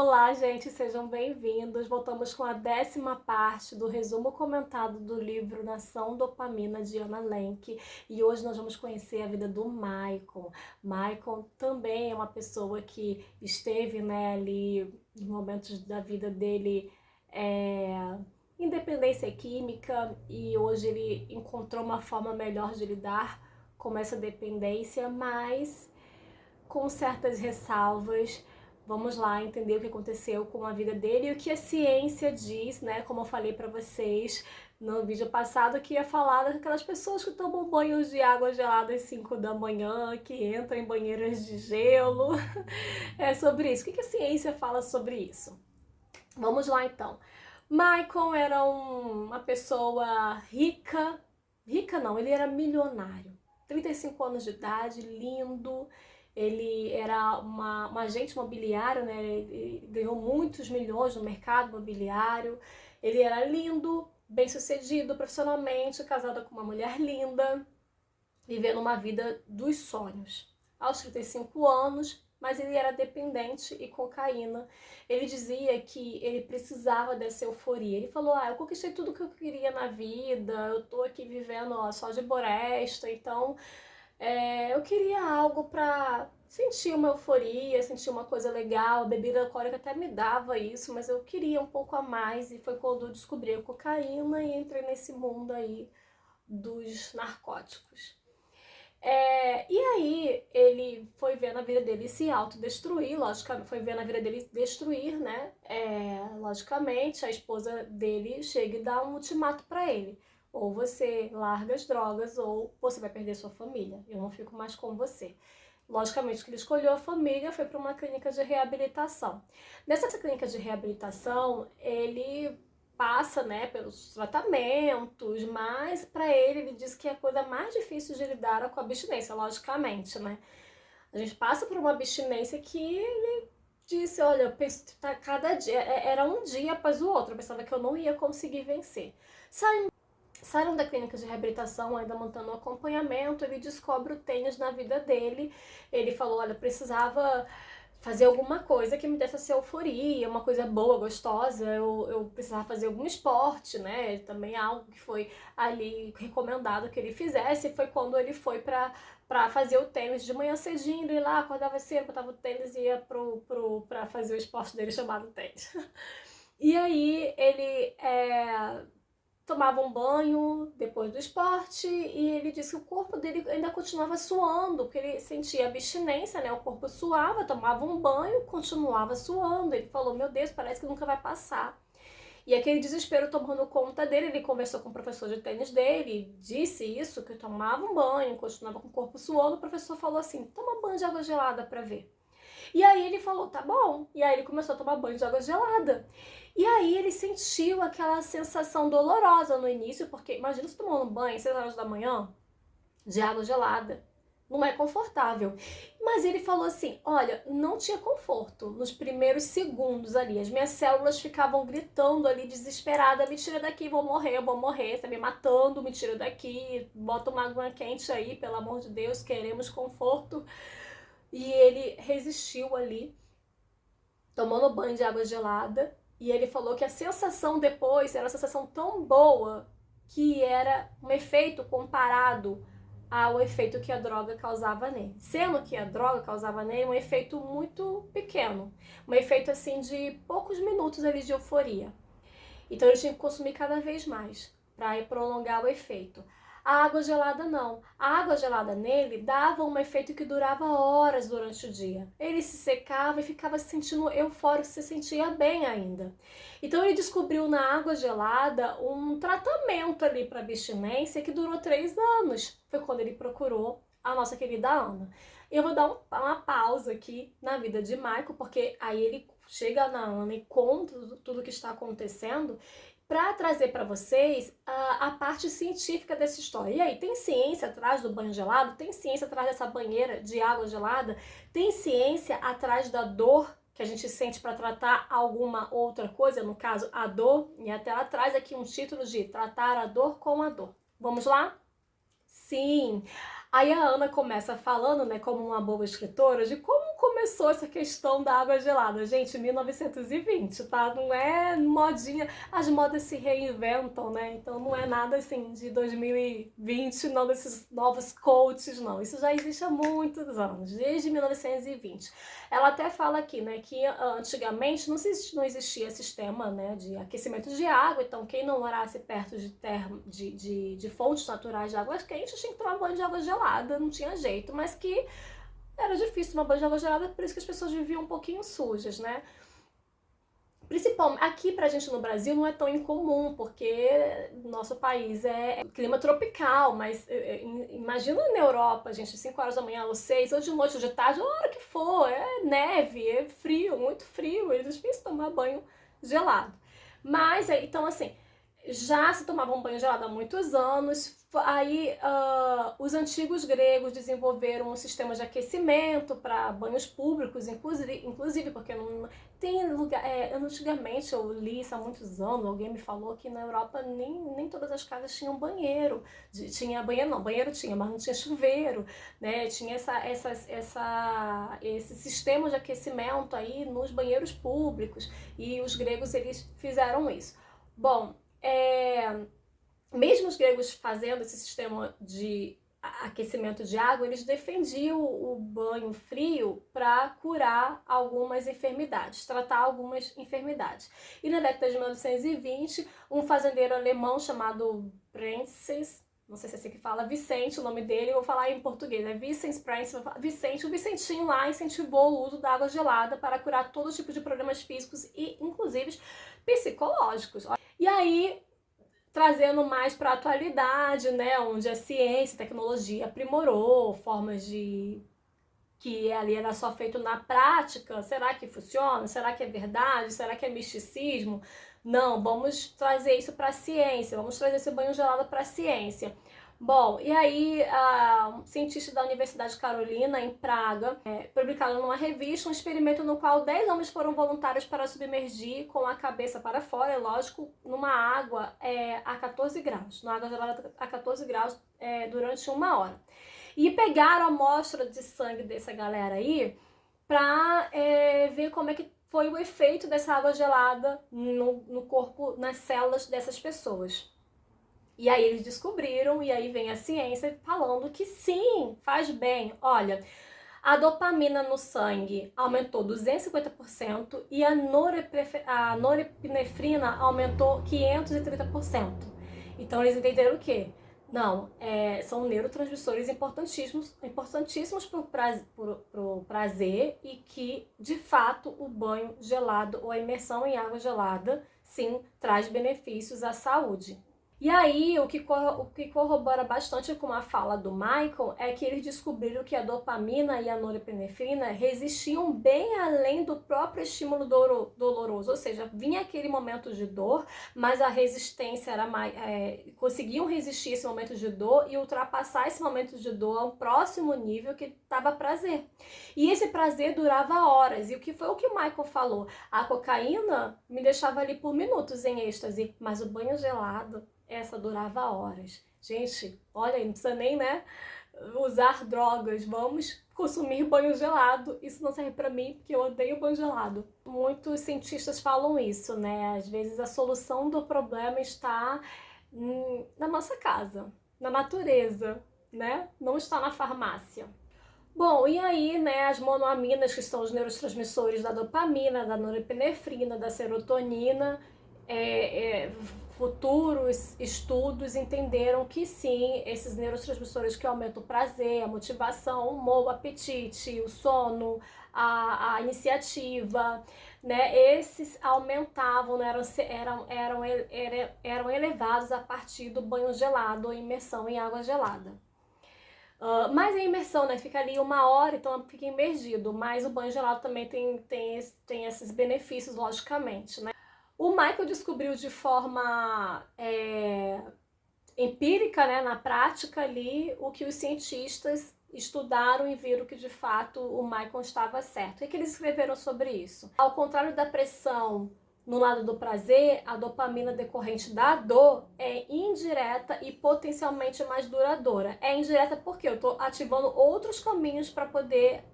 Olá, gente, sejam bem-vindos. Voltamos com a 10ª parte do resumo comentado do livro Nação Dopamina, de Anna Lenk. E hoje nós vamos conhecer a vida do Michael. Michael também é uma pessoa que esteve, ali em momentos da vida dele em dependência química, e hoje ele encontrou uma forma melhor de lidar com essa dependência, mas com certas ressalvas. Vamos lá entender o que aconteceu com a vida dele e o que a ciência diz, né? Como eu falei para vocês no vídeo passado, que ia falar daquelas pessoas que tomam banhos de água gelada às 5 da manhã, que entram em banheiras de gelo. É sobre isso. O que a ciência fala sobre isso? Vamos lá então. Michael era uma pessoa rica. Rica não, ele era milionário. 35 anos de idade, lindo. Ele era um agente imobiliário, né? Ele ganhou muitos milhões no mercado imobiliário. Ele era lindo, bem-sucedido profissionalmente, casado com uma mulher linda, vivendo uma vida dos sonhos. Aos 35 anos, mas ele era dependente e cocaína. Ele dizia que ele precisava dessa euforia. Ele falou, eu conquistei tudo que eu queria na vida, eu tô aqui vivendo só de boresta, então eu queria algo pra sentir uma euforia, sentir uma coisa legal. A bebida alcoólica até me dava isso, mas eu queria um pouco a mais, e foi quando eu descobri a cocaína e entrei nesse mundo aí dos narcóticos. E aí ele foi vendo a vida dele se autodestruir, logicamente, foi vendo a vida dele destruir, né? Logicamente, a esposa dele chega e dá um ultimato pra ele. Ou você larga as drogas, ou você vai perder sua família. Eu não fico mais com você. Logicamente que ele escolheu a família, foi para uma clínica de reabilitação. Nessa clínica de reabilitação, ele passa, pelos tratamentos, mas para ele diz que a coisa mais difícil de lidar é com a abstinência, logicamente, né? A gente passa por uma abstinência que ele disse, olha, eu penso que cada dia, era um dia após o outro, eu pensava que eu não ia conseguir vencer. Saíram da clínica de reabilitação, ainda montando um acompanhamento, ele descobre o tênis na vida dele. Ele falou, olha, precisava fazer alguma coisa que me desse essa euforia, uma coisa boa, gostosa, eu precisava fazer algum esporte, né? Também algo que foi ali recomendado que ele fizesse. Foi quando ele foi pra fazer o tênis de manhã cedinho, ele lá acordava cedo, botava o tênis e ia pra fazer o esporte dele chamado tênis. E aí ele tomava um banho depois do esporte, e ele disse que o corpo dele ainda continuava suando, porque ele sentia abstinência, né? O corpo suava, tomava um banho, continuava suando. Ele falou, meu Deus, parece que nunca vai passar. E aquele desespero tomando conta dele, ele conversou com o professor de tênis dele, disse isso, que tomava um banho, continuava com o corpo suando. O professor falou assim, toma banho de água gelada pra ver. E aí ele falou, tá bom. E aí ele começou a tomar banho de água gelada. E aí ele sentiu aquela sensação dolorosa no início, porque imagina você tomando um banho às 6 horas da manhã de água gelada. Não é confortável. Mas ele falou assim, olha, não tinha conforto nos primeiros segundos ali. As minhas células ficavam gritando ali, desesperada, me tira daqui, vou morrer, tá me matando, me tira daqui, bota uma água quente aí, pelo amor de Deus, queremos conforto. E ele resistiu ali, tomando banho de água gelada, e ele falou que a sensação depois era uma sensação tão boa que era um efeito comparado ao efeito que a droga causava nele. Sendo que a droga causava nele um efeito muito pequeno, um efeito assim de poucos minutos ali de euforia. Então ele tinha que consumir cada vez mais para prolongar o efeito. A água gelada não. A água gelada nele dava um efeito que durava horas durante o dia. Ele se secava e ficava se sentindo eufórico, se sentia bem ainda. Então ele descobriu na água gelada um tratamento ali para abstinência que durou 3 anos. Foi quando ele procurou a nossa querida Ana. Eu vou dar uma pausa aqui na vida de Michael, porque aí ele chega na Ana e conta tudo o que está acontecendo, para trazer para vocês a parte científica dessa história. E aí, tem ciência atrás do banho gelado? Tem ciência atrás dessa banheira de água gelada? Tem ciência atrás da dor que a gente sente para tratar alguma outra coisa, no caso, a dor? E até ela traz aqui um título de Tratar a Dor com a Dor. Vamos lá? Sim! Aí a Ana começa falando, como uma boa escritora, de como começou essa questão da água gelada? Gente, 1920, tá? Não é modinha. As modas se reinventam, né? Então não é nada assim de 2020, não desses novos coaches, não. Isso já existe há muitos anos, desde 1920. Ela até fala aqui, né, que antigamente não existia sistema, né, de aquecimento de água, então quem não morasse perto de fontes naturais de água quente tinha que tomar banho de água gelada, não tinha jeito, mas que era difícil tomar banho de água gelada, por isso que as pessoas viviam um pouquinho sujas, né? Principalmente aqui pra gente no Brasil não é tão incomum, porque nosso país é clima tropical, mas imagina na Europa, gente, 5 horas da manhã, ou 6, ou de noite, ou de tarde, a hora que for, é neve, é frio, muito frio, é difícil tomar banho gelado. Mas, então assim, já se tomava um banho gelado há muitos anos. Aí os antigos gregos desenvolveram um sistema de aquecimento para banhos públicos, inclusive porque não tem lugar. Antigamente eu li isso há muitos anos, alguém me falou que na Europa nem todas as casas tinham banheiro. Tinha banheiro, não, banheiro tinha, mas não tinha chuveiro, né? Tinha esse sistema de aquecimento aí nos banheiros públicos, e os gregos eles fizeram isso. Bom, mesmo os gregos fazendo esse sistema de aquecimento de água, eles defendiam o banho frio para curar algumas enfermidades, tratar algumas enfermidades. E na década de 1920, um fazendeiro alemão chamado Prenses, não sei se é assim que fala, Vicente, o nome dele, eu vou falar em português, é Vicente Prince, Vicente, o Vicentinho lá incentivou o uso da água gelada para curar todo tipo de problemas físicos e, inclusive, psicológicos. E aí, trazendo mais para a atualidade, né, onde a ciência, a tecnologia aprimorou formas de que ali era só feito na prática. Será que funciona? Será que é verdade? Será que é misticismo? Não, vamos trazer isso para a ciência, vamos trazer esse banho gelado para a ciência. Bom, e aí um cientista da Universidade de Carolina, em Praga, publicaram numa revista um experimento no qual 10 homens foram voluntários para submergir com a cabeça para fora, é lógico, numa água a 14 graus, numa água gelada a 14 graus durante 1 hora. E pegaram a amostra de sangue dessa galera aí para ver como é que foi o efeito dessa água gelada no corpo, nas células dessas pessoas. E aí eles descobriram, e aí vem a ciência falando que sim, faz bem. Olha, a dopamina no sangue aumentou 250% e a norepinefrina aumentou 530%. Então eles entenderam o quê? Não, são neurotransmissores importantíssimos para o prazer, e que, de fato, o banho gelado ou a imersão em água gelada, sim, traz benefícios à saúde. E aí, o que corrobora bastante com a fala do Michael é que eles descobriram que a dopamina e a norepinefrina resistiam bem além do próprio estímulo doloroso, ou seja, vinha aquele momento de dor, mas a resistência era mais, conseguiam resistir esse momento de dor e ultrapassar esse momento de dor a um próximo nível que estava prazer. E esse prazer durava horas, e o que foi o que o Michael falou? A cocaína me deixava ali por minutos em êxtase, mas o banho gelado, essa durava horas. Gente, olha, não precisa nem, né, usar drogas. Vamos consumir banho gelado. Isso não serve pra mim, porque eu odeio banho gelado. Muitos cientistas falam isso, né? Às vezes a solução do problema está na nossa casa, na natureza, né? Não está na farmácia. Bom, e aí, né, as monoaminas, que são os neurotransmissores da dopamina, da norepinefrina, da serotonina, futuros estudos entenderam que sim, esses neurotransmissores que aumentam o prazer, a motivação, o humor, o apetite, o sono, a iniciativa, né, esses aumentavam, né, eram elevados a partir do banho gelado ou imersão em água gelada. Mas a imersão, né, fica ali 1 hora, então fica imergido, mas o banho gelado também tem esses benefícios, logicamente, né. O Michael descobriu de forma empírica, né, na prática ali, o que os cientistas estudaram e viram que de fato o Michael estava certo. O que eles escreveram sobre isso? Ao contrário da pressão no lado do prazer, a dopamina decorrente da dor é indireta e potencialmente mais duradoura. É indireta porque eu estou ativando outros caminhos para poder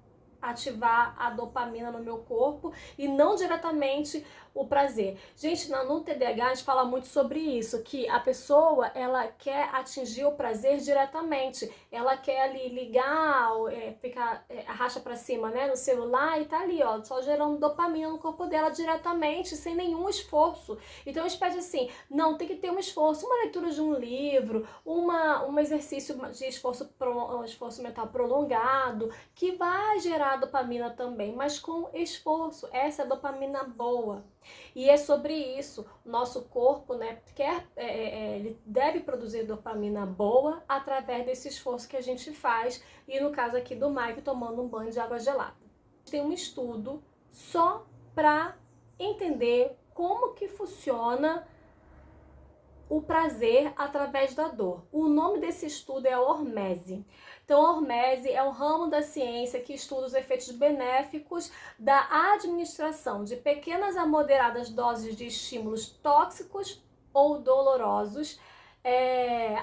ativar a dopamina no meu corpo e não diretamente o prazer. Gente, no TDAH a gente fala muito sobre isso, que a pessoa, ela quer atingir o prazer diretamente, ela quer ali ligar, ficar, arracha pra cima, né, no celular e tá ali, ó, só gerando dopamina no corpo dela diretamente, sem nenhum esforço. Então a gente pede assim, não, tem que ter um esforço, uma leitura de um livro, um exercício de esforço mental prolongado, que vai gerar dopamina também, mas com esforço. Essa é a dopamina boa. E é sobre isso, o nosso corpo, né, ele deve produzir dopamina boa através desse esforço que a gente faz, e no caso aqui do Mike, tomando um banho de água gelada. Tem um estudo só para entender como que funciona o prazer através da dor. O nome desse estudo é a hormese. Então, a hormese é um ramo da ciência que estuda os efeitos benéficos da administração de pequenas a moderadas doses de estímulos tóxicos ou dolorosos.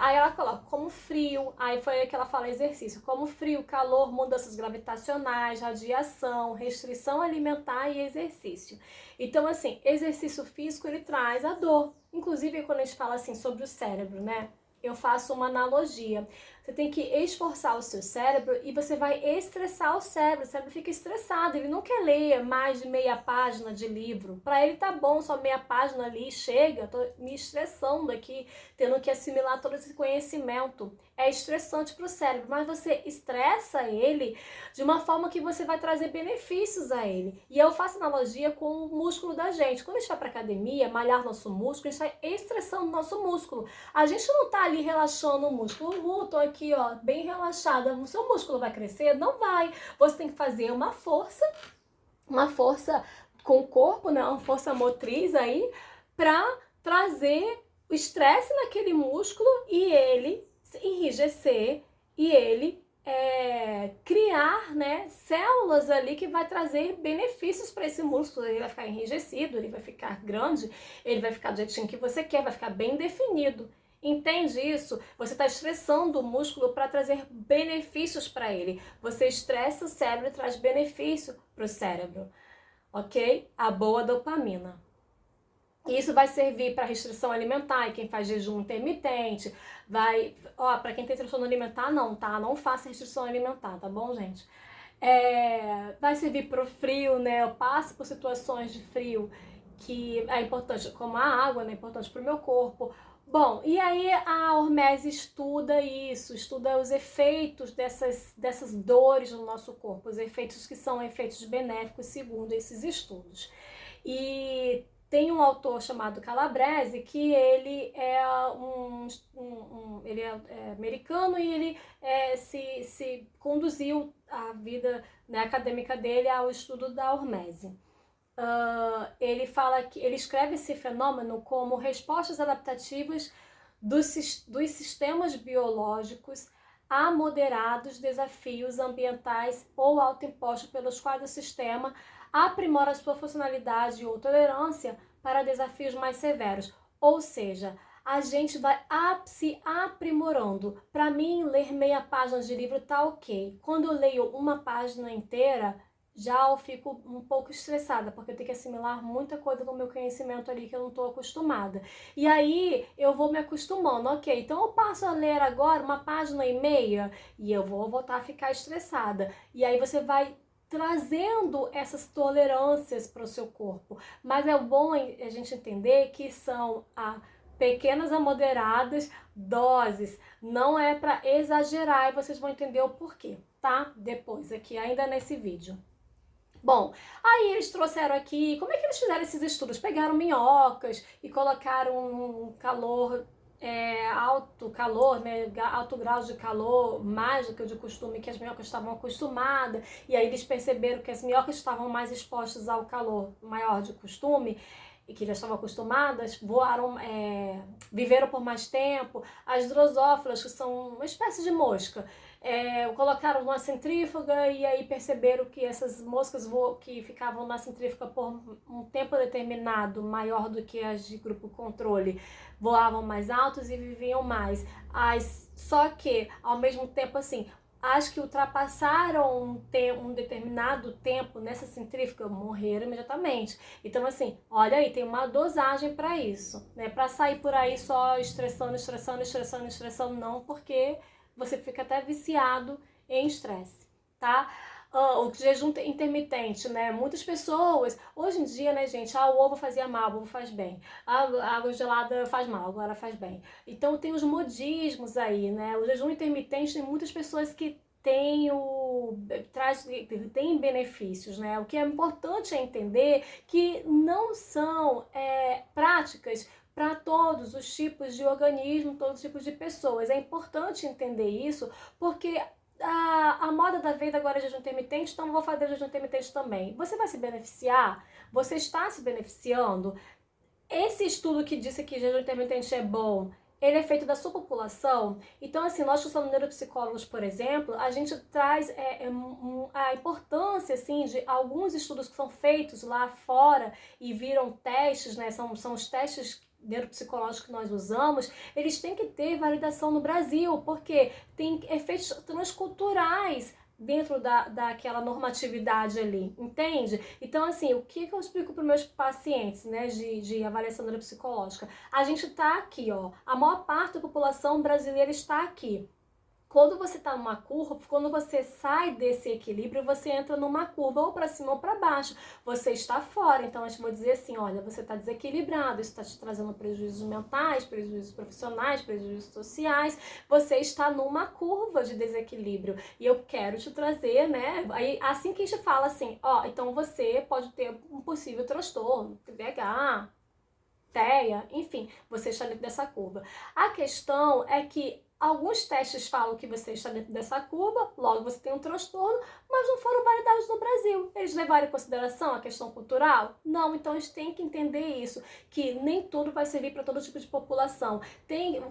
Aí ela coloca como frio, aí foi aí que ela fala exercício, como frio, calor, mudanças gravitacionais, radiação, restrição alimentar e exercício. Então, assim, exercício físico, ele traz a dor. Inclusive, quando a gente fala assim sobre o cérebro, né? Eu faço uma analogia. Você tem que esforçar o seu cérebro e você vai estressar o cérebro. O cérebro fica estressado, ele não quer ler mais de meia página de livro. Para ele tá bom, só meia página ali, chega. Tô me estressando aqui, tendo que assimilar todo esse conhecimento. É estressante para o cérebro, mas você estressa ele de uma forma que você vai trazer benefícios a ele. E eu faço analogia com o músculo da gente. Quando a gente vai para academia, malhar nosso músculo, a gente está estressando o nosso músculo. A gente não tá ali relaxando o músculo. Tô aqui, ó, bem relaxada. O seu músculo vai crescer? Não vai. Você tem que fazer uma força com o corpo, né? Uma força motriz aí, para trazer o estresse naquele músculo e ele enrijecer e ele criar, né, células ali que vai trazer benefícios para esse músculo. Ele vai ficar enrijecido, ele vai ficar grande, ele vai ficar do jeitinho que você quer, vai ficar bem definido. Entende isso? Você está estressando o músculo para trazer benefícios para ele. Você estressa o cérebro e traz benefício para o cérebro, ok? A boa dopamina. Isso vai servir para restrição alimentar, e quem faz jejum intermitente, para quem tem transtorno alimentar não, tá? Não faça restrição alimentar, tá bom, gente? Vai servir para o frio, né? Eu passo por situações de frio que é importante, como a água, né? É importante para o meu corpo. Bom, e aí a hormese estuda isso, estuda os efeitos dessas dores no nosso corpo, os efeitos que são efeitos benéficos segundo esses estudos. E tem um autor chamado Calabrese que ele é ele é americano e ele se conduziu a vida, né, acadêmica dele ao estudo da hormese. Ele fala que ele escreve esse fenômeno como respostas adaptativas dos sistemas biológicos a moderados desafios ambientais ou autoimpostos pelos quais o sistema aprimora sua funcionalidade ou tolerância para desafios mais severos. Ou seja, a gente vai se aprimorando. Para mim, ler meia página de livro tá ok. Quando eu leio uma página inteira, já eu fico um pouco estressada, porque eu tenho que assimilar muita coisa do meu conhecimento ali que eu não estou acostumada. E aí eu vou me acostumando, ok, então eu passo a ler agora uma página e meia e eu vou voltar a ficar estressada. E aí você vai trazendo essas tolerâncias para o seu corpo. Mas é bom a gente entender que são pequenas a moderadas doses, não é para exagerar, e vocês vão entender o porquê, tá? Depois aqui, ainda nesse vídeo. Bom, aí eles trouxeram aqui, como é que eles fizeram esses estudos? Pegaram minhocas e colocaram um calor, alto calor, né, alto grau de calor, mais do que o de costume, que as minhocas estavam acostumadas, e aí eles perceberam que as minhocas estavam mais expostas ao calor maior de costume, e que já estavam acostumadas, viveram por mais tempo. As drosófilas, que são uma espécie de mosca, colocaram numa centrífuga e aí perceberam que essas moscas que ficavam na centrífuga por um tempo determinado, maior do que as de grupo controle, voavam mais altos e viviam mais. Só que, ao mesmo tempo, assim, as que ultrapassaram um determinado tempo nessa centrífuga morreram imediatamente. Então, assim, olha aí, tem uma dosagem para isso, né? Para sair por aí só estressando, não, porque você fica até viciado em estresse, tá? O jejum intermitente, né? Muitas pessoas, hoje em dia, né, gente, o ovo fazia mal, o ovo faz bem. A água gelada faz mal, agora faz bem. Então tem os modismos aí, né? O jejum intermitente tem muitas pessoas que tem benefícios, né? O que é importante é entender que não são práticas para todos os tipos de organismo, todos os tipos de pessoas. É importante entender isso, porque a moda da vez agora é jejum intermitente, então eu vou fazer jejum intermitente também. Você vai se beneficiar? Você está se beneficiando? Esse estudo que disse que jejum intermitente é bom, ele é feito da sua população? Então, assim, nós que somos neuropsicólogos, por exemplo, a gente traz a importância, assim, de alguns estudos que são feitos lá fora e viram testes, né, são os testes neuropsicológicos que nós usamos, eles têm que ter validação no Brasil, porque tem efeitos transculturais dentro daquela normatividade ali, entende? Então, assim, o que eu explico para os meus pacientes, né, de avaliação neuropsicológica? A gente tá aqui, ó, a maior parte da população brasileira está aqui. Quando você está numa curva, quando você sai desse equilíbrio, você entra numa curva ou para cima ou para baixo. Você está fora. Então, eu vou dizer assim, olha, você está desequilibrado, isso está te trazendo prejuízos mentais, prejuízos profissionais, prejuízos sociais. Você está numa curva de desequilíbrio. E eu quero te trazer, né? Aí, assim que a gente fala assim, ó, então você pode ter um possível transtorno, TDAH, TEA, enfim, você está dentro dessa curva. A questão é que alguns testes falam que você está dentro dessa curva, logo você tem um transtorno, mas não foram validados no Brasil. Eles levaram em consideração a questão cultural? Não, então eles têm que entender isso, que nem tudo vai servir para todo tipo de população.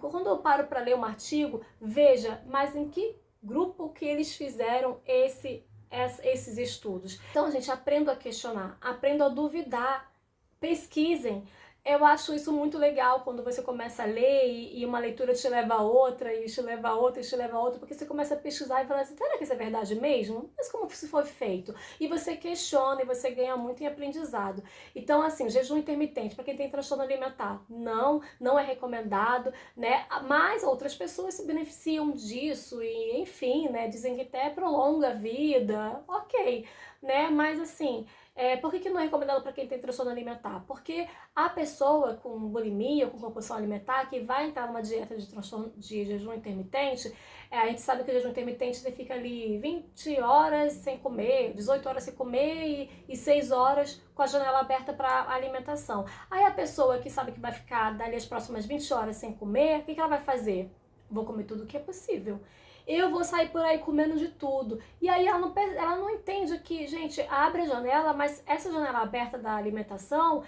Quando eu paro para ler um artigo, veja, mas em que grupo que eles fizeram esses estudos? Então, gente, aprendo a questionar, aprendo a duvidar, pesquisem. Eu acho isso muito legal quando você começa a ler e uma leitura te leva a outra, e te leva a outra, e te leva a outra, porque você começa a pesquisar e fala assim, será que isso é verdade mesmo? Mas como isso foi feito? E você questiona e você ganha muito em aprendizado. Então, assim, jejum intermitente, para quem tem transtorno alimentar, não é recomendado, né? Mas outras pessoas se beneficiam disso e, enfim, né? Dizem que até prolonga a vida, ok, né? Mas, assim, por que não é recomendado para quem tem transtorno alimentar? Porque a pessoa com bulimia, com compulsão alimentar, que vai entrar numa dieta de jejum intermitente, a gente sabe que o jejum intermitente você fica ali 20 horas sem comer, 18 horas sem comer e 6 horas com a janela aberta para alimentação. Aí a pessoa que sabe que vai ficar dali as próximas 20 horas sem comer, o que ela vai fazer? Vou comer tudo o que é possível. Eu vou sair por aí comendo de tudo. E aí ela não entende que, gente, abre a janela, mas essa janela aberta da alimentação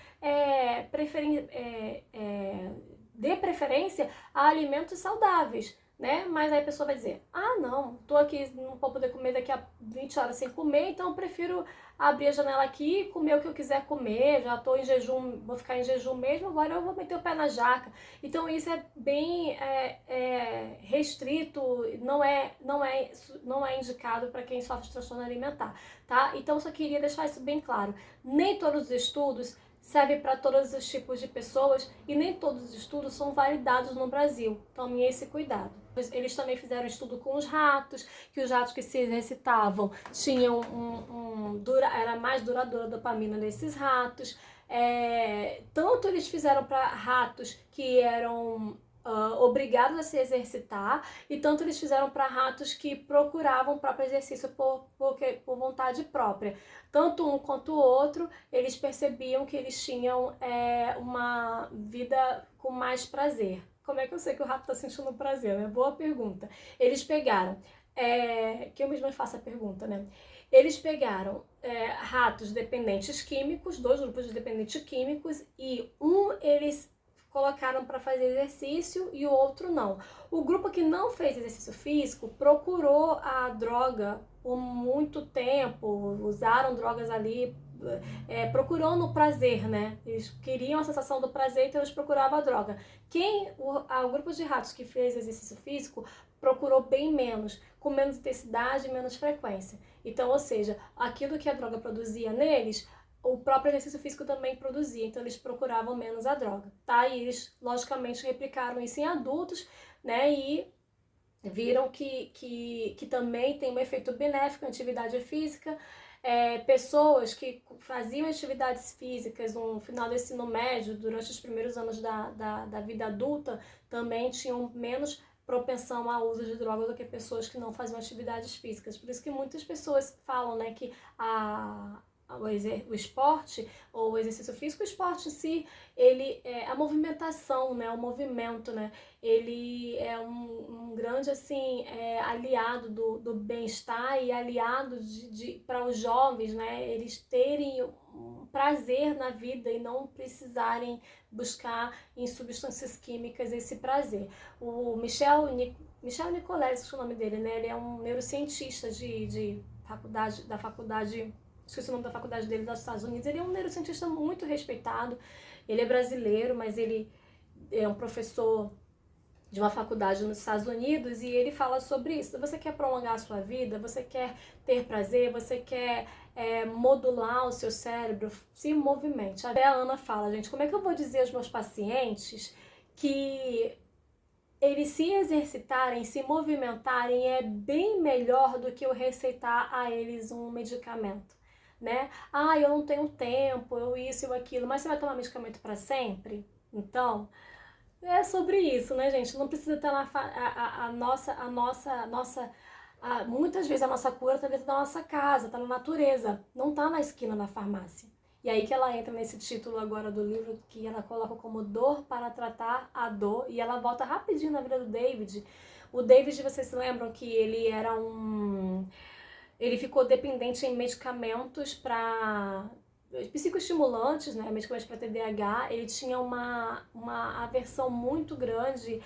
dê preferência a alimentos saudáveis, né? Mas aí a pessoa vai dizer, não, tô aqui, não vou poder comer daqui a 20 horas sem comer, então eu prefiro abrir a janela aqui e comer o que eu quiser comer, já tô em jejum, vou ficar em jejum mesmo, agora eu vou meter o pé na jaca. Então isso é bem restrito, não é indicado para quem sofre de transtorno alimentar, tá? Então eu só queria deixar isso bem claro. Nem todos os estudos servem para todos os tipos de pessoas e nem todos os estudos são validados no Brasil. Tomem esse cuidado. Eles também fizeram estudo com os ratos, que os ratos que se exercitavam tinham era mais duradoura a dopamina desses ratos. Tanto eles fizeram para ratos que eram obrigados a se exercitar, e tanto eles fizeram para ratos que procuravam o próprio exercício por vontade própria. Tanto um quanto o outro, eles percebiam que eles tinham uma vida com mais prazer. Como é que eu sei que o rato está sentindo prazer? É boa pergunta. Eles pegaram, que eu mesma faço a pergunta, né? Eles pegaram ratos dependentes químicos, 2 grupos de dependentes químicos, e eles colocaram para fazer exercício e o outro não. O grupo que não fez exercício físico procurou a droga por muito tempo, usaram drogas ali procurando o prazer, né? Eles queriam a sensação do prazer, então eles procuravam a droga. O grupo de ratos que fez exercício físico procurou bem menos, com menos intensidade e menos frequência. Então, ou seja, aquilo que a droga produzia neles, o próprio exercício físico também produzia, então eles procuravam menos a droga, tá? E eles, logicamente, replicaram isso em adultos, né? E viram que também tem um efeito benéfico na atividade física. Pessoas que faziam atividades físicas no final do ensino médio, durante os primeiros anos da vida adulta, também tinham menos propensão ao uso de drogas do que pessoas que não faziam atividades físicas. Por isso que muitas pessoas falam, né, que o esporte ou o exercício físico, o esporte em si, ele é a movimentação, né, o movimento, né, ele é um grande assim aliado do bem-estar e aliado para os jovens, né, eles terem um prazer na vida e não precisarem buscar em substâncias químicas esse prazer. O Michel Nicoleles, acho que é o nome dele, né, ele é um neurocientista da faculdade, esqueci o nome da faculdade dele, dos Estados Unidos. Ele é um neurocientista muito respeitado, ele é brasileiro, mas ele é um professor de uma faculdade nos Estados Unidos, e ele fala sobre isso. Você quer prolongar a sua vida, você quer ter prazer, você quer modular o seu cérebro, se movimente. Até a Ana fala, gente, como é que eu vou dizer aos meus pacientes que eles se exercitarem, se movimentarem é bem melhor do que eu receitar a eles um medicamento, né? Ah, eu não tenho tempo, eu isso, eu aquilo, mas você vai tomar medicamento para sempre? Então, é sobre isso, né, gente? Não precisa estar muitas vezes a nossa cura está dentro da nossa casa, está na natureza, não está na esquina da farmácia. E aí que ela entra nesse título agora do livro, que ela coloca como dor para tratar a dor, e ela volta rapidinho na vida do David. O David, vocês se lembram que ele era ele ficou dependente em medicamentos para psicoestimulantes, né, medicamentos para TDAH. Ele tinha uma aversão muito grande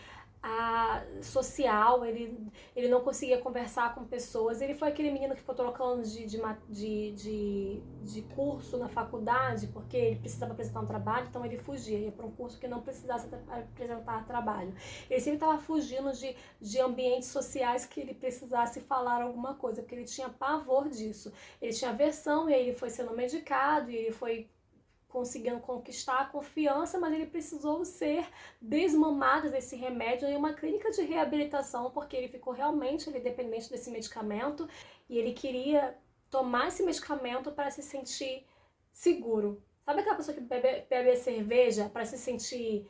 social, ele não conseguia conversar com pessoas. Ele foi aquele menino que ficou trocando de curso na faculdade porque ele precisava apresentar um trabalho, então ele fugia, ia para um curso que não precisasse apresentar trabalho. Ele sempre estava fugindo de ambientes sociais que ele precisasse falar alguma coisa, porque ele tinha pavor disso. Ele tinha aversão, e aí ele foi sendo medicado, e ele foi conseguindo conquistar a confiança, mas ele precisou ser desmamado desse remédio em uma clínica de reabilitação, porque ele ficou realmente dependente desse medicamento, e ele queria tomar esse medicamento para se sentir seguro. Sabe aquela pessoa que bebe cerveja para se sentir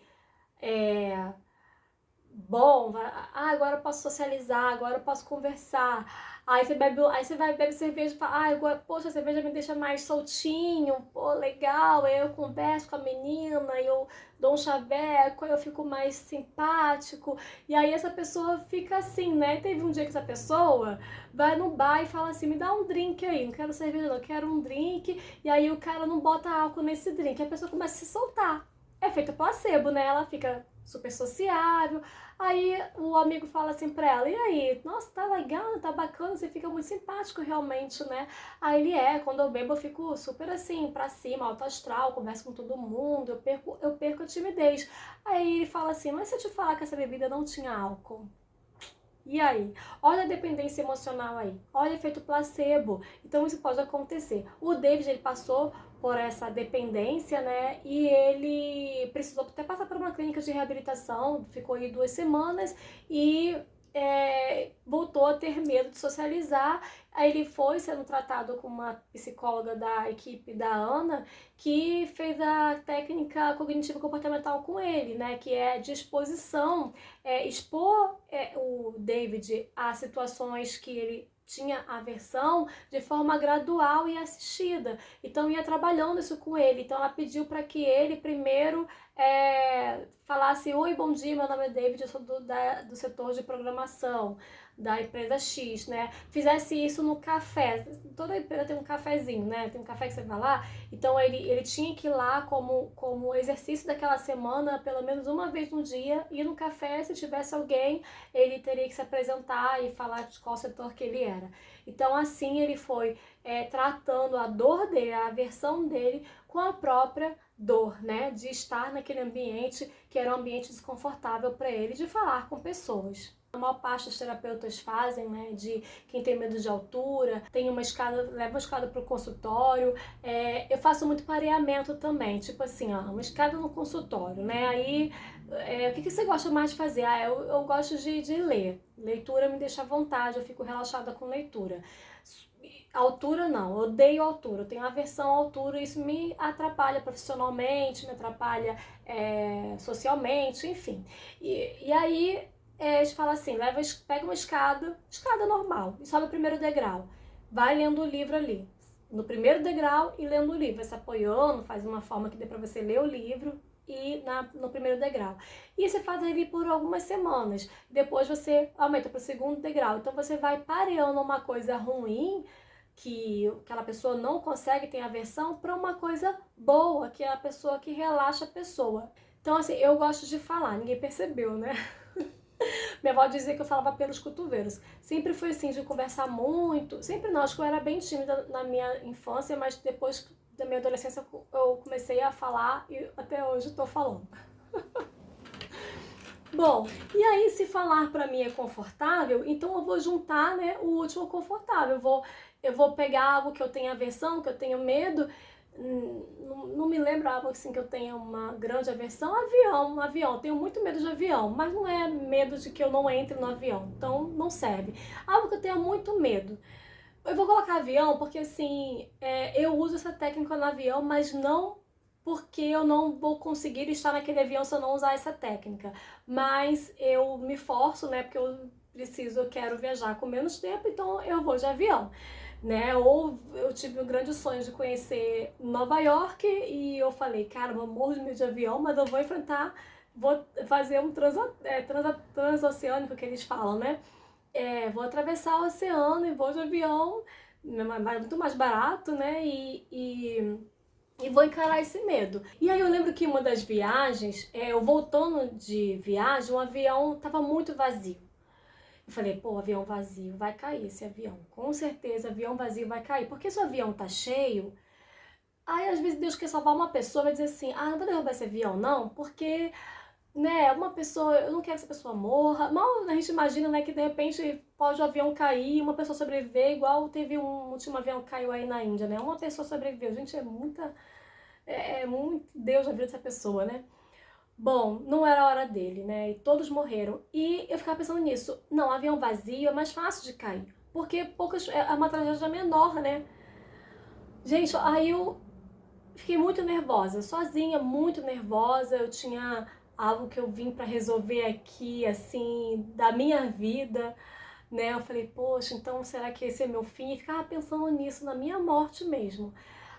bom? Agora eu posso socializar, agora eu posso conversar. Aí você vai beber cerveja e fala, agora, poxa, a cerveja me deixa mais soltinho, pô, legal, aí eu converso com a menina, eu dou um chaveco, aí eu fico mais simpático, e aí essa pessoa fica assim, né? Teve um dia que essa pessoa vai no bar e fala assim, me dá um drink aí, não quero cerveja não, quero um drink, e aí o cara não bota álcool nesse drink, a pessoa começa a se soltar. É feito placebo, né? Ela fica super sociável. Aí o amigo fala assim pra ela, e aí? Nossa, tá legal, tá bacana, você fica muito simpático realmente, né? Aí ele quando eu bebo eu fico super assim, pra cima, alto astral, converso com todo mundo, eu perco a timidez. Aí ele fala assim, mas se eu te falar que essa bebida não tinha álcool? E aí? Olha a dependência emocional aí. Olha o efeito placebo. Então isso pode acontecer. O David, ele passou por essa dependência, né? E ele precisou até passar por uma clínica de reabilitação, ficou aí 2 semanas e voltou a ter medo de socializar. Aí ele foi sendo tratado com uma psicóloga da equipe da Ana, que fez a técnica cognitivo comportamental com ele, né? Que é de exposição, expor o David a situações que ele tinha aversão de forma gradual e assistida. Então ia trabalhando isso com ele. Então ela pediu para que ele primeiro falasse, oi, bom dia, meu nome é David, eu sou do setor de programação. da empresa X, né, fizesse isso no café. Toda empresa tem um cafezinho, né? Tem um café que você vai lá. Então ele tinha que ir lá como exercício daquela semana, pelo menos uma vez no dia, ir no café. Se tivesse alguém, ele teria que se apresentar e falar de qual setor que ele era. Então assim ele foi tratando a dor dele, a aversão dele, com a própria dor, né? De estar naquele ambiente que era um ambiente desconfortável para ele, de falar com pessoas. A maior parte dos terapeutas fazem, né, de quem tem medo de altura, tem uma escada, leva uma escada para o consultório. Eu faço muito pareamento também, tipo assim, ó, uma escada no consultório, né? Aí, o que você gosta mais de fazer? Eu gosto de ler. Leitura me deixa à vontade, eu fico relaxada com leitura. Altura não, eu odeio altura, eu tenho aversão à altura, isso me atrapalha profissionalmente, me atrapalha socialmente, enfim. E aí a gente fala assim, pega uma escada normal, e sobe o primeiro degrau, vai lendo o livro ali, no primeiro degrau e lendo o livro, vai se apoiando, faz uma forma que dê pra você ler o livro e no primeiro degrau. E você faz ali por algumas semanas, depois você aumenta para o segundo degrau, então você vai pareando uma coisa ruim, que aquela pessoa não consegue, tem aversão, para uma coisa boa, que é a pessoa que relaxa a pessoa. Então, assim, eu gosto de falar, ninguém percebeu, né? Minha avó dizia que eu falava pelos cotovelos. Sempre fui assim, de conversar muito. Sempre não, acho que eu era bem tímida na minha infância, mas depois da minha adolescência eu comecei a falar e até hoje estou falando. Bom, e aí se falar para mim é confortável, então eu vou juntar, né, o último ao confortável. Eu vou pegar algo que eu tenho aversão, que eu tenho medo. Não me lembro algo assim que eu tenha uma grande aversão. Avião. Eu tenho muito medo de avião, mas não é medo de que eu não entre no avião, então não serve. Algo que eu tenho muito medo. Eu vou colocar avião porque assim, eu uso essa técnica no avião, mas não porque eu não vou conseguir estar naquele avião se eu não usar essa técnica. Mas eu me forço, né? Porque eu quero viajar com menos tempo, então eu vou de avião, né? Ou eu tive um grande sonho de conhecer Nova York e eu falei, cara, eu morro de medo de avião, mas eu vou enfrentar, vou fazer um transoceânico que eles falam, né? Vou atravessar o oceano e vou de avião, muito mais barato, né? E vou encarar esse medo. E aí eu lembro que uma das viagens, eu voltando de viagem, o avião tava muito vazio. Eu falei, pô, avião vazio, vai cair esse avião. Com certeza, avião vazio vai cair. Porque se o avião tá cheio, aí às vezes Deus quer salvar uma pessoa, vai dizer assim, não vou derrubar esse avião não, porque, né, uma pessoa, eu não quero que essa pessoa morra. Mal a gente imagina, né, que de repente pode o avião cair e uma pessoa sobreviver, igual teve um último avião que caiu aí na Índia, né? Uma pessoa sobreviveu. Gente, é muito Deus na vida dessa pessoa, né? Bom, não era a hora dele, né? E todos morreram. E eu ficava pensando nisso. Não, avião vazio é mais fácil de cair. Porque é uma tragédia menor, né? Gente, aí eu fiquei muito nervosa, sozinha, muito nervosa. Eu tinha algo que eu vim para resolver aqui, assim, da minha vida, né? Eu falei, poxa, então será que esse é meu fim? E ficava pensando nisso, na minha morte mesmo.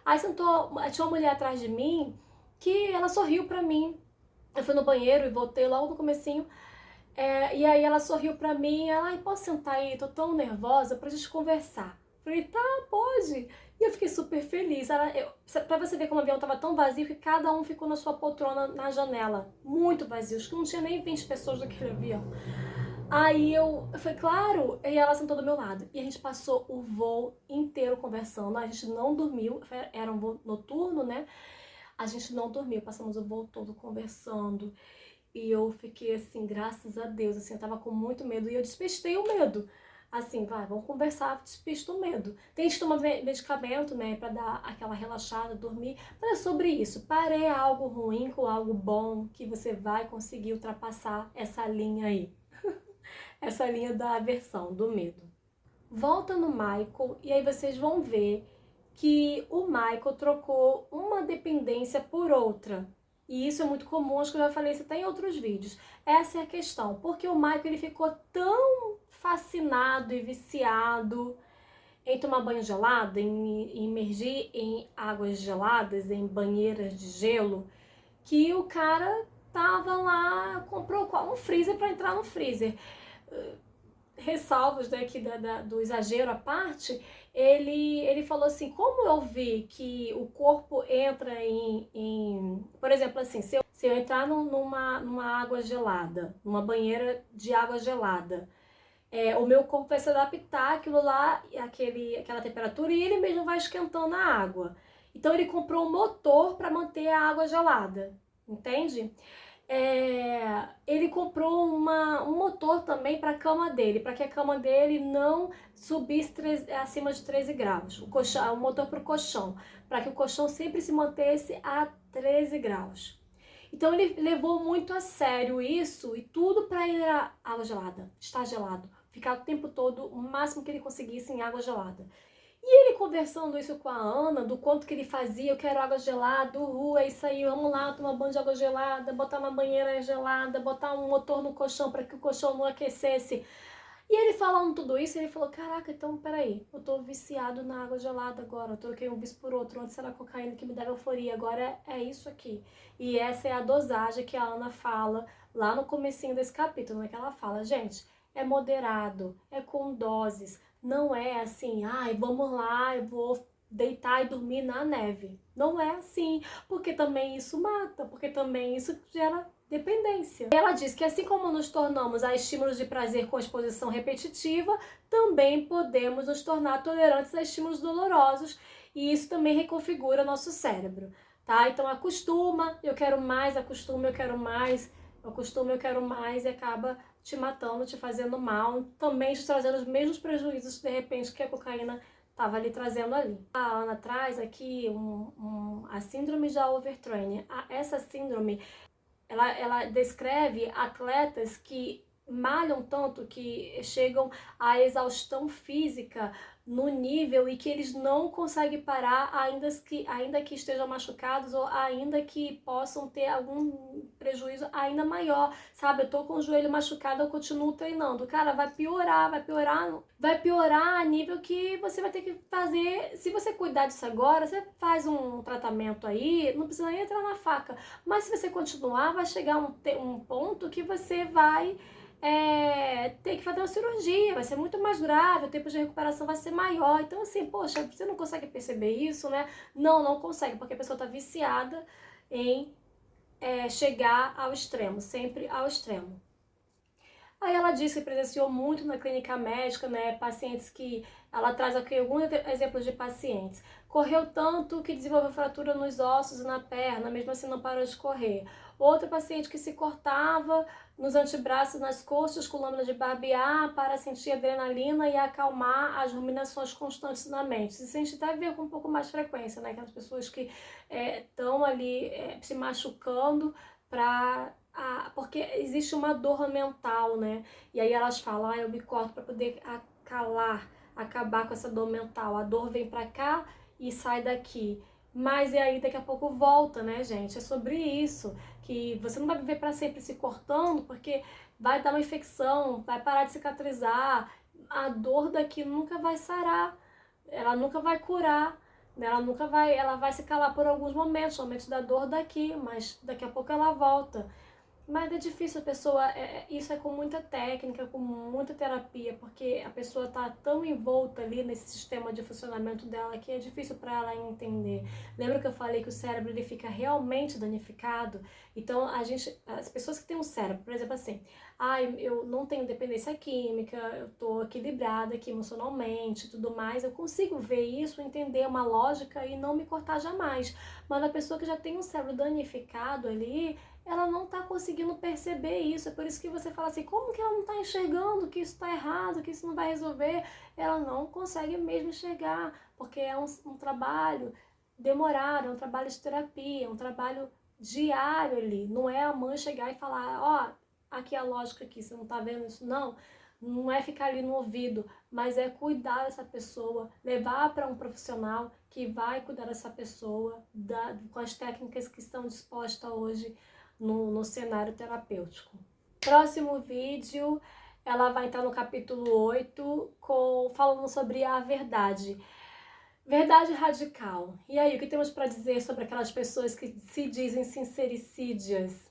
Aí tinha uma mulher atrás de mim que ela sorriu pra mim. Eu fui no banheiro e voltei logo no comecinho. E aí ela sorriu pra mim, ela, posso sentar aí? Tô tão nervosa pra gente conversar. Falei, tá, pode. E eu fiquei super feliz. Pra você ver como o avião tava tão vazio que cada um ficou na sua poltrona na janela. Muito vazio, acho que não tinha nem 20 pessoas naquele avião. Aí eu falei, claro, e ela sentou do meu lado. E a gente passou o voo inteiro conversando. A gente não dormiu, era um voo noturno, né? A gente não dormiu, passamos o voo todo conversando. E eu fiquei assim, graças a Deus, assim, eu tava com muito medo. E eu despistei o medo. Assim, vamos conversar, despista o medo. Tem que tomar medicamento, né, pra dar aquela relaxada, dormir. Mas é sobre isso. Pare algo ruim com algo bom que você vai conseguir ultrapassar essa linha aí. Essa linha da aversão, do medo. Volta no Michael e aí vocês vão ver que o Michael trocou uma dependência por outra. E isso é muito comum, acho que eu já falei isso até em outros vídeos. Essa é a questão, porque o Michael ele ficou tão fascinado e viciado em tomar banho gelado, em imergir em águas geladas, em banheiras de gelo, que o cara tava lá, comprou um freezer para entrar no freezer. ressalvas, né, aqui do exagero à parte, ele falou assim, como eu vi que o corpo entra por exemplo, assim, se eu entrar numa água gelada, numa banheira de água gelada, o meu corpo vai se adaptar àquilo lá, aquela temperatura, e ele mesmo vai esquentando a água. Então ele comprou um motor para manter a água gelada, entende? Ele comprou um motor também para a cama dele, para que a cama dele não subisse acima de 13 graus. O motor para o colchão, para que o colchão sempre se mantesse a 13 graus. Então ele levou muito a sério isso e tudo para ele era água gelada, estar gelado, ficar o tempo todo o máximo que ele conseguisse em água gelada. E ele conversando isso com a Ana, do quanto que ele fazia, eu quero água gelada, é isso aí, vamos lá tomar banho de água gelada, botar uma banheira gelada, botar um motor no colchão para que o colchão não aquecesse. E ele falando tudo isso, ele falou, caraca, então peraí, eu tô viciado na água gelada agora, eu troquei um vício por outro, antes era cocaína que me dava euforia, agora é isso aqui. E essa é a dosagem que a Ana fala lá no comecinho desse capítulo, né, que ela fala, gente, é moderado, é com doses, não é assim, ai, vamos lá, eu vou deitar e dormir na neve. Não é assim, porque também isso mata, porque também isso gera dependência. Ela diz que assim como nos tornamos a estímulos de prazer com exposição repetitiva, também podemos nos tornar tolerantes a estímulos dolorosos e isso também reconfigura nosso cérebro, tá? Então acostuma, eu quero mais, acostuma, eu quero mais, acostuma, eu quero mais e acaba te matando, te fazendo mal, também te trazendo os mesmos prejuízos de repente que a cocaína estava ali trazendo ali. A Ana traz aqui a síndrome de overtraining. Essa síndrome ela descreve atletas que malham tanto que chegam à exaustão física no nível e que eles não conseguem parar ainda que estejam machucados ou ainda que possam ter algum prejuízo ainda maior, sabe? Eu tô com o joelho machucado, eu continuo treinando. Cara, vai piorar a nível que você vai ter que fazer, se você cuidar disso agora, você faz um tratamento aí, não precisa nem entrar na faca, mas se você continuar, vai chegar um ponto que você vai ter que fazer uma cirurgia, vai ser muito mais grave, o tempo de recuperação vai ser maior. Então, assim, poxa, você não consegue perceber isso, né? Não consegue, porque a pessoa tá viciada em chegar ao extremo, sempre ao extremo. Aí ela disse que presenciou muito na clínica médica, né, pacientes que... Ela traz aqui alguns exemplos de pacientes. Correu tanto que desenvolveu fratura nos ossos e na perna, mesmo assim não parou de correr. Outro paciente que se cortava nos antebraços, nas coxas, com lâmina de barbear para sentir adrenalina e acalmar as ruminações constantes na mente. Isso a gente até vê com um pouco mais de frequência, né? Aquelas pessoas que estão ali se machucando porque existe uma dor mental, né? E aí elas falam, eu me corto para poder acabar com essa dor mental. A dor vem pra cá e sai daqui. Mas e aí daqui a pouco volta, né, gente? É sobre isso, que você não vai viver para sempre se cortando, porque vai dar uma infecção, vai parar de cicatrizar. A dor daqui nunca vai sarar, ela nunca vai curar, né? Ela vai se calar por alguns momentos da dor daqui, mas daqui a pouco ela volta. Mas é difícil a pessoa, isso é com muita técnica, com muita terapia, porque a pessoa está tão envolta ali nesse sistema de funcionamento dela que é difícil para ela entender. Lembra que eu falei que o cérebro ele fica realmente danificado? Então as pessoas que têm um cérebro, por exemplo assim, eu não tenho dependência química, eu estou equilibrada aqui emocionalmente, tudo mais, eu consigo ver isso, entender uma lógica e não me cortar jamais. Mas a pessoa que já tem um cérebro danificado ali, ela não está conseguindo perceber isso. É por isso que você fala assim, como que ela não está enxergando que isso está errado, que isso não vai resolver? Ela não consegue mesmo enxergar, porque é um trabalho demorado, é um trabalho de terapia, é um trabalho diário ali. Não é a mãe chegar e falar, aqui a lógica aqui, você não está vendo isso? Não é ficar ali no ouvido, mas é cuidar dessa pessoa, levar para um profissional que vai cuidar dessa pessoa com as técnicas que estão dispostas hoje no cenário terapêutico. Próximo vídeo, ela vai entrar no capítulo 8, falando sobre a verdade. Verdade radical. E aí, o que temos para dizer sobre aquelas pessoas que se dizem sincericídias?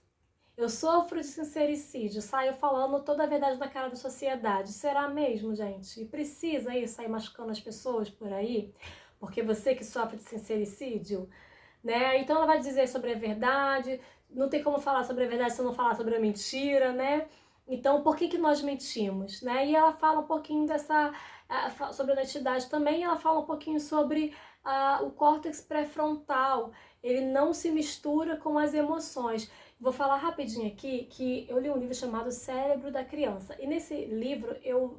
Eu sofro de sincericídio, saio falando toda a verdade na cara da sociedade. Será mesmo, gente? E precisa isso sair machucando as pessoas por aí? Porque você que sofre de sincericídio, né? Então ela vai dizer sobre a verdade, não tem como falar sobre a verdade se não falar sobre a mentira, né? Então, por que nós mentimos, né? E ela fala um pouquinho sobre a honestidade também, e ela fala um pouquinho sobre o córtex pré-frontal. Ele não se mistura com as emoções. Vou falar rapidinho aqui que eu li um livro chamado Cérebro da Criança. E nesse livro eu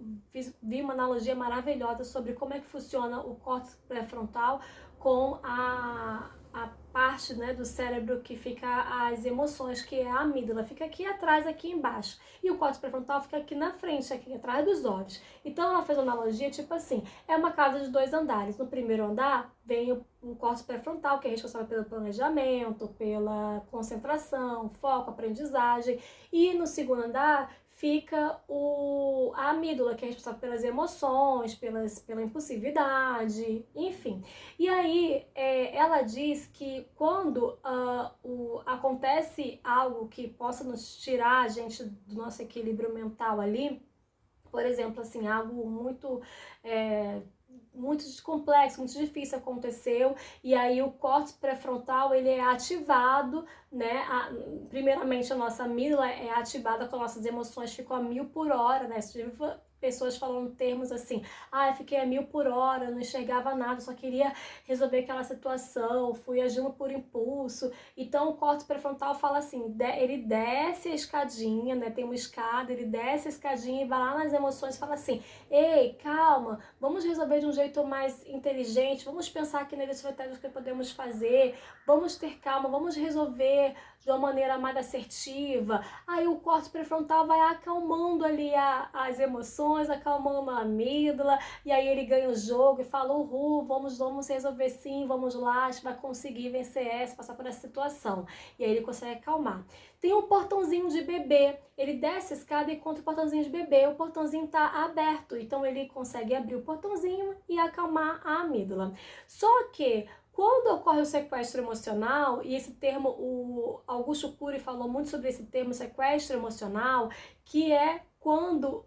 vi uma analogia maravilhosa sobre como é que funciona o córtex pré-frontal com a parte, né, do cérebro que fica as emoções, que é a amígdala, fica aqui atrás, aqui embaixo. E o córtex pré-frontal fica aqui na frente, aqui atrás dos olhos. Então ela fez uma analogia tipo assim, é uma casa de 2 andares. No primeiro andar vem o córtex pré-frontal, que é responsável pelo planejamento, pela concentração, foco, aprendizagem. E no segundo andar fica a amígdala, que é responsável pelas emoções, pela impulsividade, enfim. E aí ela diz que quando acontece algo que possa nos tirar a gente do nosso equilíbrio mental ali, por exemplo, assim, algo muito complexo, muito difícil aconteceu, e aí o córtex pré-frontal ele é ativado, né? Primeiramente a nossa amígdala é ativada quando nossas emoções ficam a 1000 por hora, né? Pessoas falando termos assim, eu fiquei a 1000 por hora, não enxergava nada, só queria resolver aquela situação, fui agindo por impulso. Então o córtex pré-frontal fala assim, ele desce a escadinha, né? Tem uma escada, ele desce a escadinha e vai lá nas emoções e fala assim, ei, calma, vamos resolver de um jeito mais inteligente, vamos pensar aqui nas estratégias que podemos fazer, vamos ter calma, vamos resolver de uma maneira mais assertiva. Aí o córtex pré-frontal vai acalmando ali as emoções, acalmando a amígdala, e aí ele ganha o jogo e fala, vamos resolver sim, vamos lá, a gente vai conseguir vencer passar por essa situação. E aí ele consegue acalmar. Tem um portãozinho de bebê, ele desce a escada e encontra o portãozinho de bebê, o portãozinho está aberto, então ele consegue abrir o portãozinho e acalmar a amígdala. Só que quando ocorre o sequestro emocional, e esse termo, o Augusto Cury falou muito sobre esse termo sequestro emocional, que é quando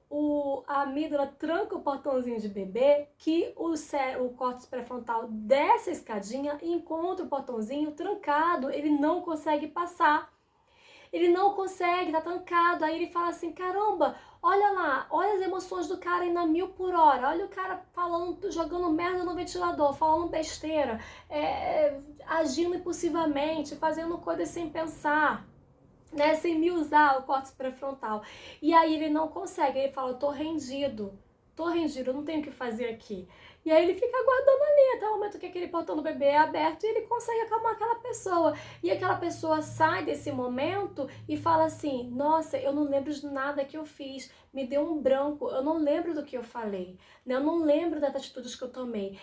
a amígdala tranca o portãozinho de bebê, que o córtex pré-frontal desce a escadinha e encontra o portãozinho trancado, ele não consegue passar. Ele não consegue, tá trancado. Aí ele fala assim, caramba, olha lá, olha as emoções do cara indo a 1000 por hora. Olha o cara falando, jogando merda no ventilador, falando besteira, agindo impulsivamente, fazendo coisas sem pensar, né, sem me usar o córtex pré-frontal. E aí ele não consegue, ele fala, tô rendido, eu não tenho o que fazer aqui. E aí ele fica aguardando ali até o momento que aquele portão do bebê é aberto e ele consegue acalmar aquela pessoa. E aquela pessoa sai desse momento e fala assim, nossa, eu não lembro de nada que eu fiz, me deu um branco, eu não lembro do que eu falei, né? Eu não lembro das atitudes que eu tomei,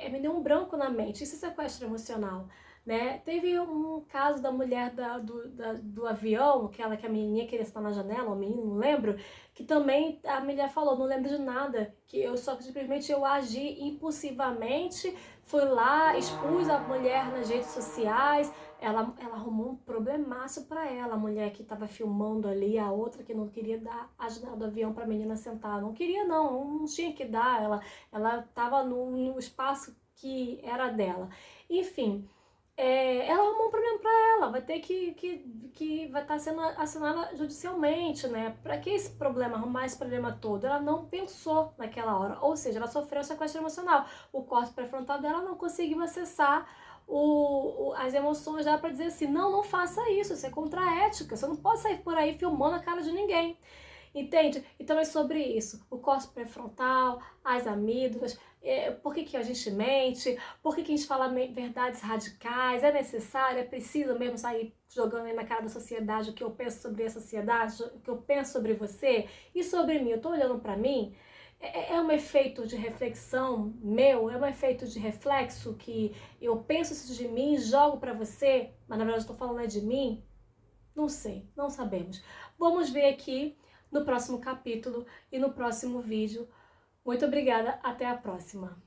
me deu um branco na mente. Isso é sequestro emocional. Né? Teve um caso da mulher do avião, que a menininha queria estar na janela, o menino, não lembro, que também a mulher falou, não lembro de nada, que eu só simplesmente eu agi impulsivamente, fui lá, expus a mulher nas redes sociais, ela arrumou um problemaço para ela, a mulher que estava filmando ali, a outra que não queria dar ajuda do avião para a menina sentar, não queria não tinha que dar, ela estava no espaço que era dela, enfim. Ela arrumou um problema para ela, vai ter que vai estar sendo assinada judicialmente, né? Para que esse problema, arrumar esse problema todo? Ela não pensou naquela hora, ou seja, ela sofreu sequestro emocional. O córtex pré-frontal dela não conseguiu acessar as emoções dela para dizer assim, não faça isso é contra a ética, você não pode sair por aí filmando a cara de ninguém. Entende? Então é sobre isso. O córtex pré-frontal, as amígdalas, por que a gente mente, por que a gente fala verdades radicais, é necessário, é preciso mesmo sair jogando aí na cara da sociedade o que eu penso sobre a sociedade, o que eu penso sobre você e sobre mim. Eu tô olhando para mim, é um efeito de reflexão meu, é um efeito de reflexo que eu penso isso de mim, jogo para você, mas na verdade eu tô falando de mim? Não sei, não sabemos. Vamos ver aqui no próximo capítulo e no próximo vídeo. Muito obrigada, até a próxima!